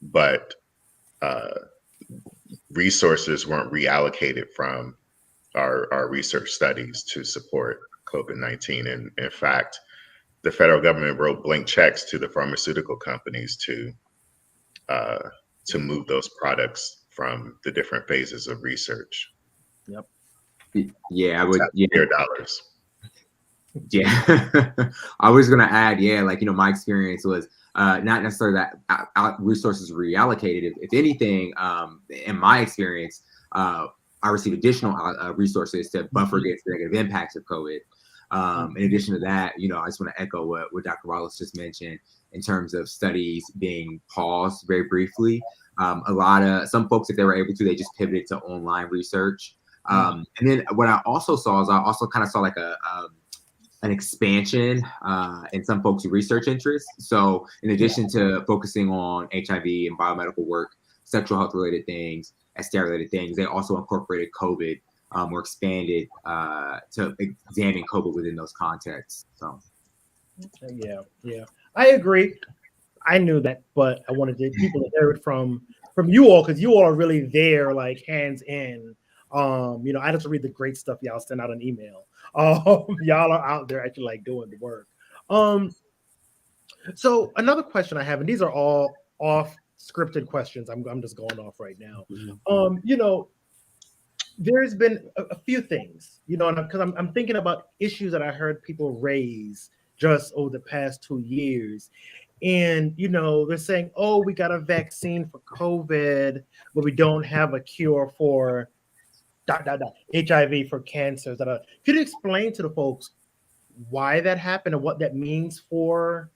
But resources weren't reallocated from our research studies to support COVID-19. And in fact, the federal government wrote blank checks to the pharmaceutical companies to move those products from the different phases of research. Yep. Yeah, I would. Your dollars. Yeah, I was gonna add. Yeah, like, you know, my experience was not necessarily that resources were reallocated. If anything, in my experience, I received additional resources to buffer against the negative impacts of COVID. In addition to that, you know, I just want to echo what Dr. Wallace just mentioned in terms of studies being paused very briefly. Some folks, if they were able to, they just pivoted to online research. And then what I also saw is I also kind of saw like an expansion in some folks' research interests. So in addition to focusing on HIV and biomedical work, sexual health related things, STI related things, they also incorporated COVID or expanded to examine COVID within those contexts. So yeah, I agree. I knew that, but I wanted people to hear it from you all, because you all are really there, like hands in. You know, I just read the great stuff y'all send out an email. Y'all are out there actually like doing the work. So another question I have, and these are all off scripted questions. I'm just going off right now. Mhm. You know, there's been a few things, you know, because I'm thinking about issues that I heard people raise just over the past 2 years. And, you know, they're saying, oh, we got a vaccine for COVID, but we don't have a cure for HIV, for cancers. Could you explain to the folks why that happened and what that means for,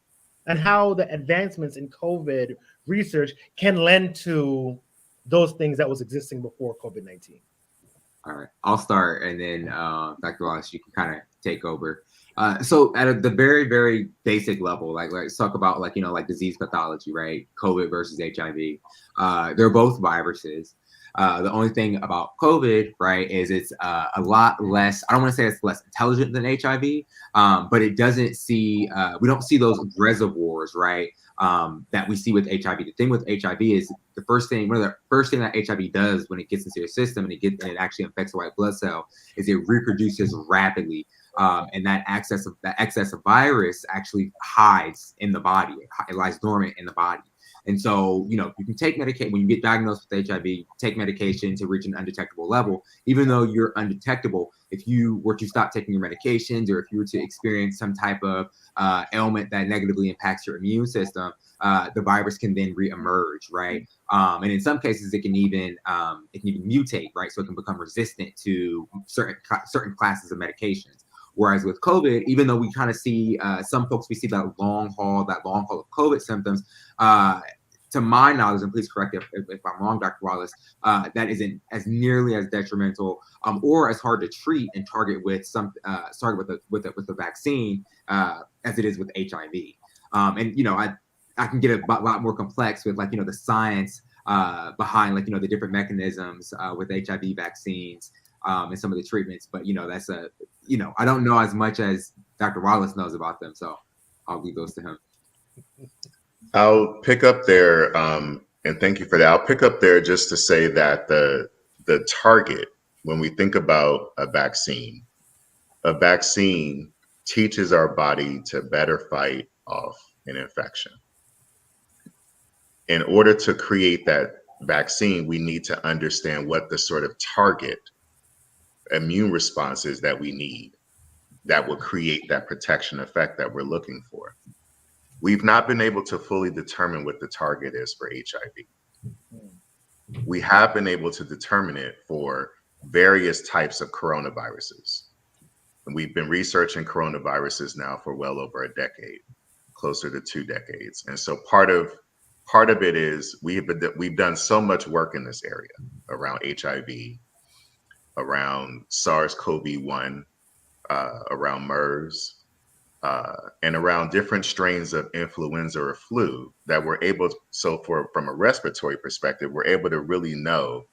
and how the advancements in COVID research can lend to those things that was existing before COVID-19? All right, I'll start, and then Dr. Wallace, you can kind of take over. So at the very, very basic level, like let's talk about like, you know, like disease pathology, right? COVID versus HIV. They're both viruses. The only thing about COVID, right, is it's a lot less, I don't want to say it's less intelligent than HIV, but it doesn't see, we don't see those reservoirs, right, that we see with HIV. The thing with HIV is one of the first thing that HIV does when it gets into your system and it actually infects the white blood cell is it reproduces rapidly. And that excess of virus actually hides in the body. It lies dormant in the body. And so, you know, you can take medication when you get diagnosed with HIV, take medication to reach an undetectable level. Even though you're undetectable, if you were to stop taking your medications, or if you were to experience some type of ailment that negatively impacts your immune system, the virus can then reemerge, right? And in some cases, it can even mutate, right? So it can become resistant to certain classes of medications. Whereas with COVID, even though we kind of see some folks, we see that long haul of COVID symptoms. To my knowledge, and please correct if I'm wrong, Dr. Wallace, that isn't as nearly as detrimental or as hard to treat and target with the vaccine as it is with HIV. And you know, I can get a lot more complex with, like, you know, the science behind, like, you know, the different mechanisms with HIV vaccines and some of the treatments. But, you know, that's I don't know as much as Dr. Wallace knows about them, so I'll leave those to him. I'll pick up there, and thank you for that. I'll pick up there just to say that the target, when we think about a vaccine teaches our body to better fight off an infection. In order to create that vaccine, we need to understand what the sort of target immune response is that we need that will create that protection effect that we're looking for. We've not been able to fully determine what the target is for HIV. We have been able to determine it for various types of coronaviruses. And we've been researching coronaviruses now for well over a decade, closer to 2 decades. And so part of it is we've done so much work in this area around HIV, around SARS-CoV-1, around MERS, and around different strains of influenza or flu that we're able to, from a respiratory perspective, we're able to really know,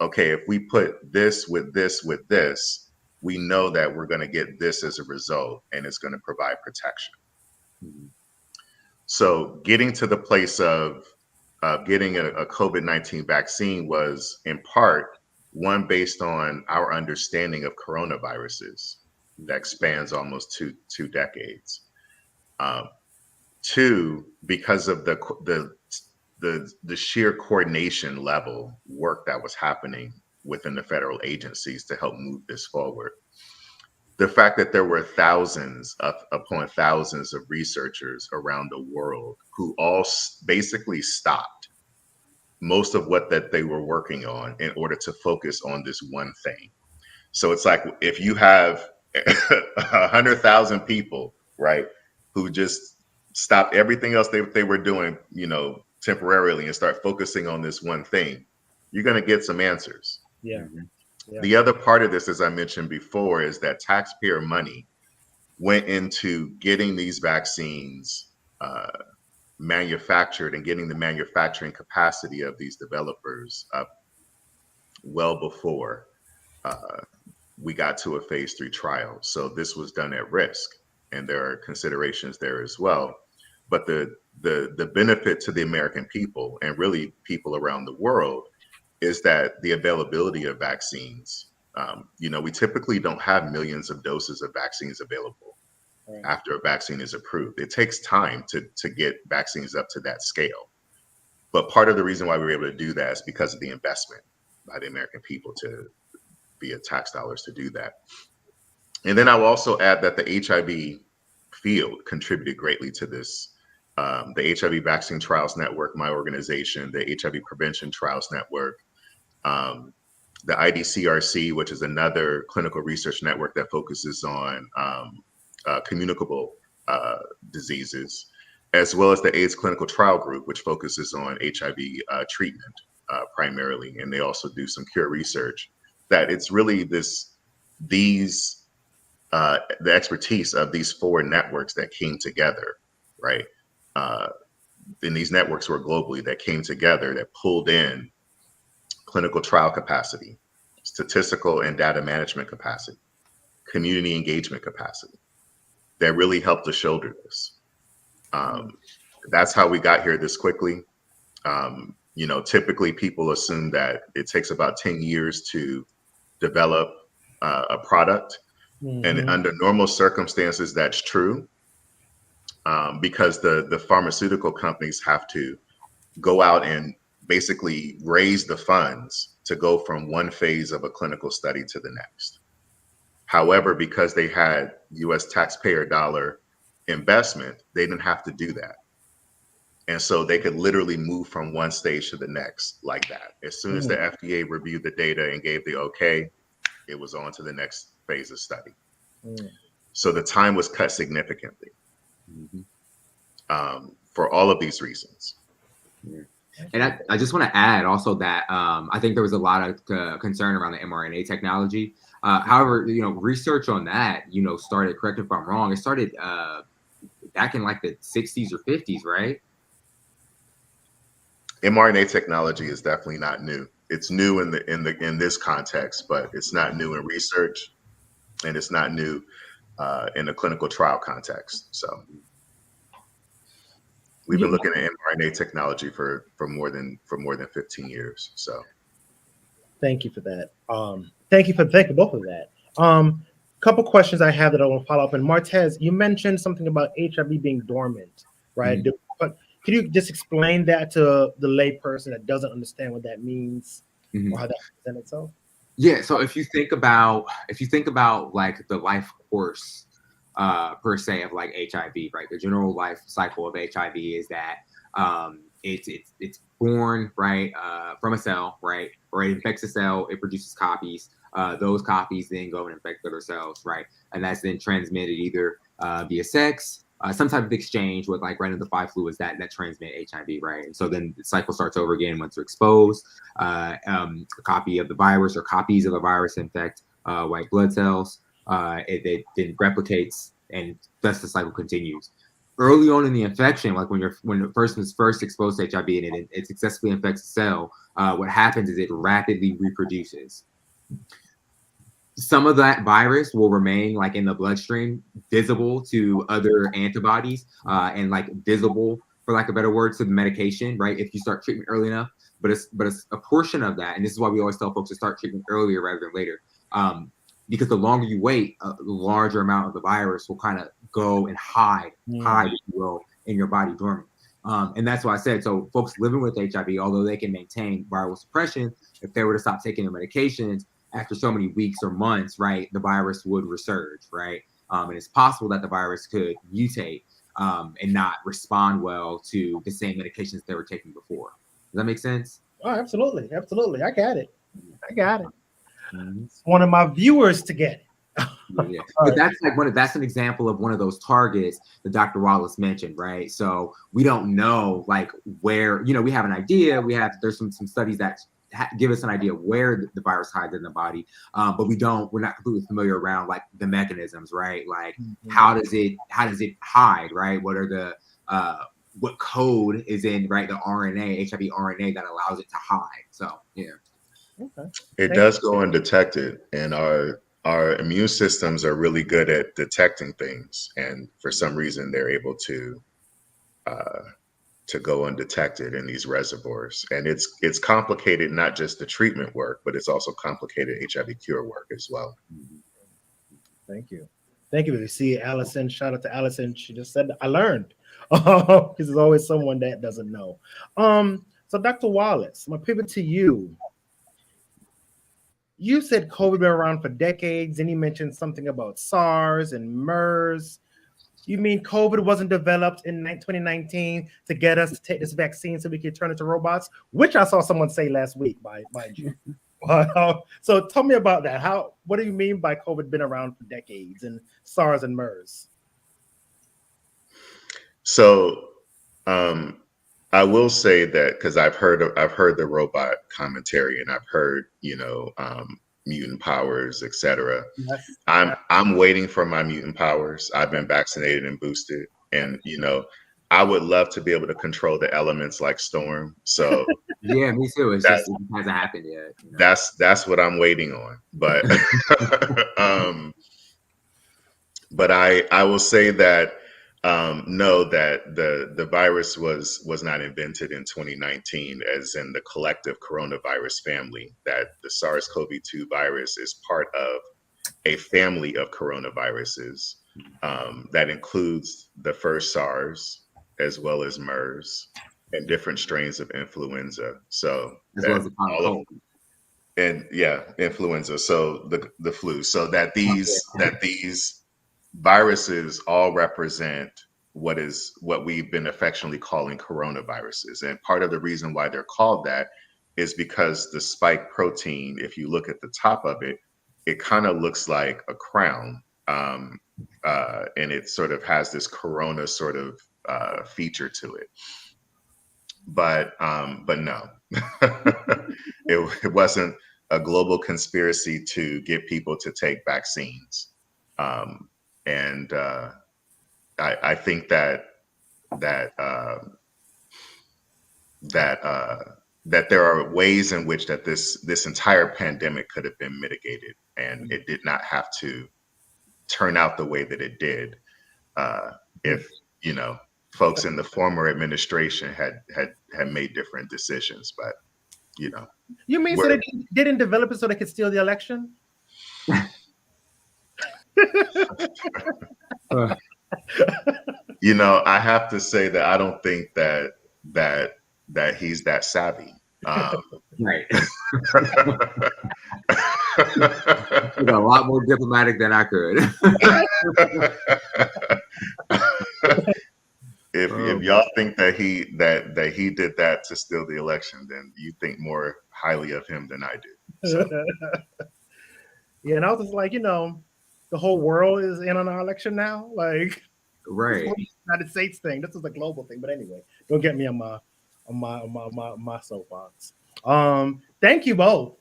okay, if we put this with this with this, we know that we're going to get this as a result, and it's going to provide protection. Mm-hmm. So getting to the place of getting a COVID-19 vaccine was in part, one, based on our understanding of coronaviruses that spans almost two decades. 2, because of the sheer coordination level work that was happening within the federal agencies to help move this forward. The fact that there were thousands upon thousands of researchers around the world who all basically stopped most of what that they were working on in order to focus on this one thing. So it's like if you have 100,000 people, right, who just stopped everything else they were doing, you know, temporarily and start focusing on this one thing, you're going to get some answers. Yeah. Mm-hmm. Yeah. The other part of this, as I mentioned before, is that taxpayer money went into getting these vaccines manufactured and getting the manufacturing capacity of these developers up well before we got to a phase 3 trial. So this was done at risk, and there are considerations there as well. But the benefit to the American people, and really people around the world, is that the availability of vaccines. You know, we typically don't have millions of doses of vaccines available after a vaccine is approved. It takes time to get vaccines up to that scale. But part of the reason why we were able to do that is because of the investment by the American people to via tax dollars to do that. And then I will also add that the HIV field contributed greatly to this. The HIV Vaccine Trials Network, my organization, the HIV Prevention Trials Network, the IDCRC, which is another clinical research network that focuses on communicable diseases, as well as the AIDS Clinical Trial Group, which focuses on HIV treatment primarily, and they also do some cure research. That it's really the expertise of these 4 networks that came together, right? And these networks were globally that came together that pulled in clinical trial capacity, statistical and data management capacity, community engagement capacity, that really helped to shoulder this. That's how we got here this quickly. Typically people assume that it takes about 10 years to develop a product. And under normal circumstances, that's true, because the pharmaceutical companies have to go out and basically raise the funds to go from one phase of a clinical study to the next. However, because they had US taxpayer dollar investment, they didn't have to do that. And so they could literally move from one stage to the next like that. As soon as the FDA reviewed the data and gave the okay, it was on to the next phase of study. So the time was cut significantly for all of these reasons. And I just want to add also that I think there was a lot of concern around the mRNA technology. However, research on that, started, correct me if I'm wrong, it started back in like the 60s or 50s, right? mRNA technology is definitely not new. It's new in this context, but it's not new in research, and it's not new in the clinical trial context. So we've been looking at mRNA technology for more than 15 years. So thank you for that. Thank you both of that. Couple questions I have that I want to follow up. And Martez, you mentioned something about HIV being dormant, right? But could you just explain that to the lay person that doesn't understand what that means or how that presents itself? Yeah. So if you think about like the life course per se of like HIV, right? The general life cycle of HIV is that it's born, right, from a cell, right? Or it infects a cell, it produces copies. Those copies then go and infect other cells, right? And that's then transmitted either via sex, some type of exchange with like random defined fluids that transmit HIV, right? And so then the cycle starts over again once you're exposed. A copy of the virus or copies of the virus infect white blood cells. It then replicates, and thus the cycle continues. Early on in the infection, like when the person is first exposed to HIV and it successfully infects a cell, what happens is it rapidly reproduces. Some of that virus will remain like in the bloodstream, visible to other antibodies, and like visible, for lack of a better word, to the medication, right? If you start treatment early enough, but it's a portion of that, and this is why we always tell folks to start treatment earlier rather than later, because the longer you wait, the larger amount of the virus will kind of go and hide, if you will, in your body dormant. And that's why I said, so folks living with HIV, although they can maintain viral suppression, if they were to stop taking their medications, after so many weeks or months, right, the virus would resurge, right? And it's possible that the virus could mutate and not respond well to the same medications they were taking before. Does that make sense? Oh, absolutely. I got it. It's one of my viewers to get it. Yeah. But that's like that's an example of one of those targets that Dr. Wallace mentioned, right? So we don't know like where, we have an idea. There's some studies that give us an idea of where the virus hides in the body, but we're not completely familiar around like the mechanisms, right? Like how does it hide, right? What are the what code is in, right, the RNA, HIV RNA, that allows it to hide? So yeah. Okay. It does go undetected, and our immune systems are really good at detecting things, and for some reason they're able to go undetected in these reservoirs. And it's complicated, not just the treatment work, but it's also complicated HIV cure work as well. Thank you. You see, Allison, shout out to Allison. She just said, I learned, because there's always someone that doesn't know. So Dr. Wallace, I'm gonna pivot to you. You said COVID been around for decades, and you mentioned something about SARS and MERS. You mean COVID wasn't developed in 2019 to get us to take this vaccine so we could turn into robots? Which I saw someone say last week, mind you. So tell me about that. What do you mean by COVID been around for decades and SARS and MERS? So I will say that because I've heard the robot commentary, and I've heard mutant powers, etc. Yes. I'm waiting for my mutant powers. I've been vaccinated and boosted, and I would love to be able to control the elements like storm. So yeah, me too. It hasn't happened yet. That's what I'm waiting on. But but I will say that know that the virus was not invented in 2019, as in the collective coronavirus family. That the SARS-CoV-2 virus is part of a family of coronaviruses that includes the first SARS as well as MERS and different strains of influenza. So as well as influenza. So the flu. So that these viruses all represent what we've been affectionately calling coronaviruses. And part of the reason why they're called that is because the spike protein, if you look at the top of it, it kind of looks like a crown. And it sort of has this corona sort of feature to it. But no, it wasn't a global conspiracy to get people to take vaccines. And I think that there are ways in which that this entire pandemic could have been mitigated, and it did not have to turn out the way that it did if folks in the former administration had made different decisions. But you mean so they didn't develop it so they could steal the election? I have to say that I don't think that he's that savvy. Right. He's a lot more diplomatic than I could. If y'all think that he did that to steal the election, then you think more highly of him than I do. So. Yeah, and I was just like, the whole world is in on our election now. Like, right. United States thing. This is a global thing. But anyway, don't get me on my soapbox. Thank you both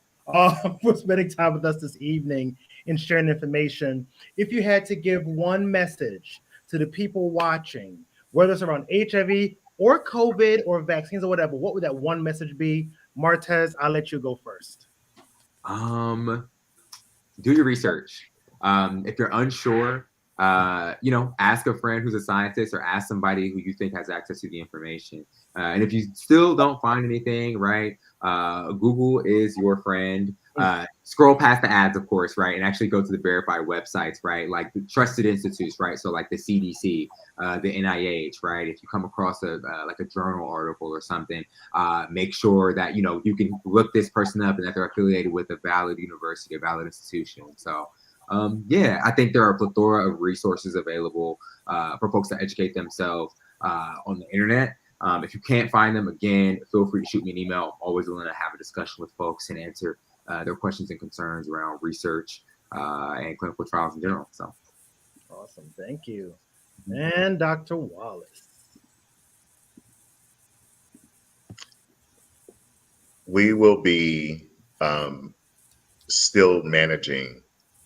for spending time with us this evening and sharing information. If you had to give one message to the people watching, whether it's around HIV or COVID or vaccines or whatever, what would that one message be? Martez, I'll let you go first. Do your research. If you're unsure, ask a friend who's a scientist, or ask somebody who you think has access to the information. And if you still don't find anything, right, Google is your friend. Scroll past the ads, of course, right, and actually go to the verified websites, right, like the trusted institutes, right, so like the CDC, the NIH, right. If you come across a journal article or something, make sure that you can look this person up and that they're affiliated with a valid university, a valid institution. So I think there are a plethora of resources available for folks to educate themselves on the internet. If you can't find them, again, feel free to shoot me an email. I'm always willing to have a discussion with folks and answer their questions and concerns around research and clinical trials in general. So, awesome, thank you. And Dr. Wallace. We will be still managing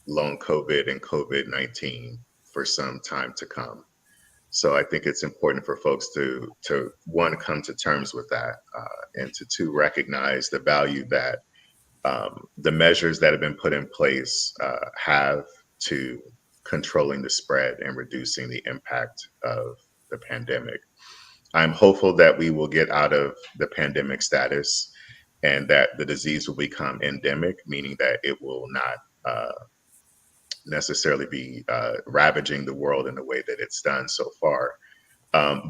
long COVID and COVID-19 for some time to come. So I think it's important for folks to one, come to terms with that, and to two, recognize the value that the measures that have been put in place have to controlling the spread and reducing the impact of the pandemic. I'm hopeful that we will get out of the pandemic status and that the disease will become endemic, meaning that it will not necessarily be ravaging the world in the way that it's done so far.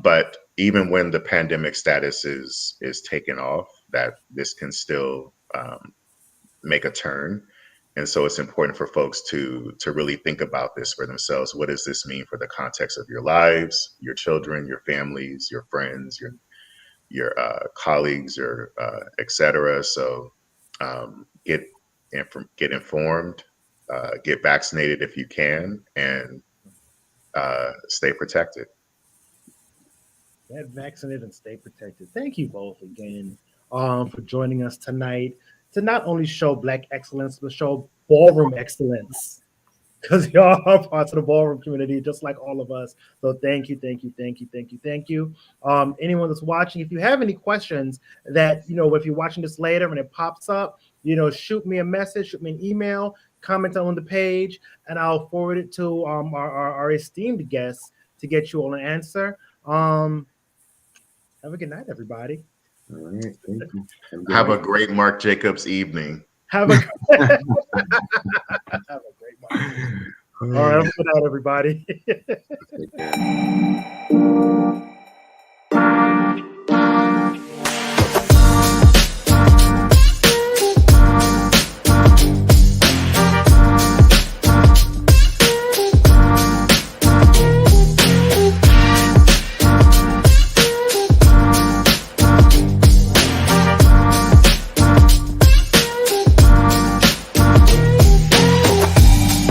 But even when the pandemic status is taken off, that this can still make a turn. And so it's important for folks to really think about this for themselves. What does this mean for the context of your lives, your children, your families, your friends, your colleagues, or et cetera? So get informed, get vaccinated if you can, and stay protected. Get vaccinated and stay protected. Thank you both again for joining us tonight to not only show Black excellence, but show ballroom excellence. Because y'all are parts of the ballroom community, just like all of us. So thank you, thank you, thank you, thank you, thank you. Anyone that's watching, if you have any questions that, if you're watching this later and it pops up, shoot me a message, shoot me an email, comment on the page, and I'll forward it to our esteemed guests to get you all an answer. Have a good night, everybody. All right, thank you. Have a great Marc Jacobs evening. Have a great March. All right, have a good night, everybody. Take care.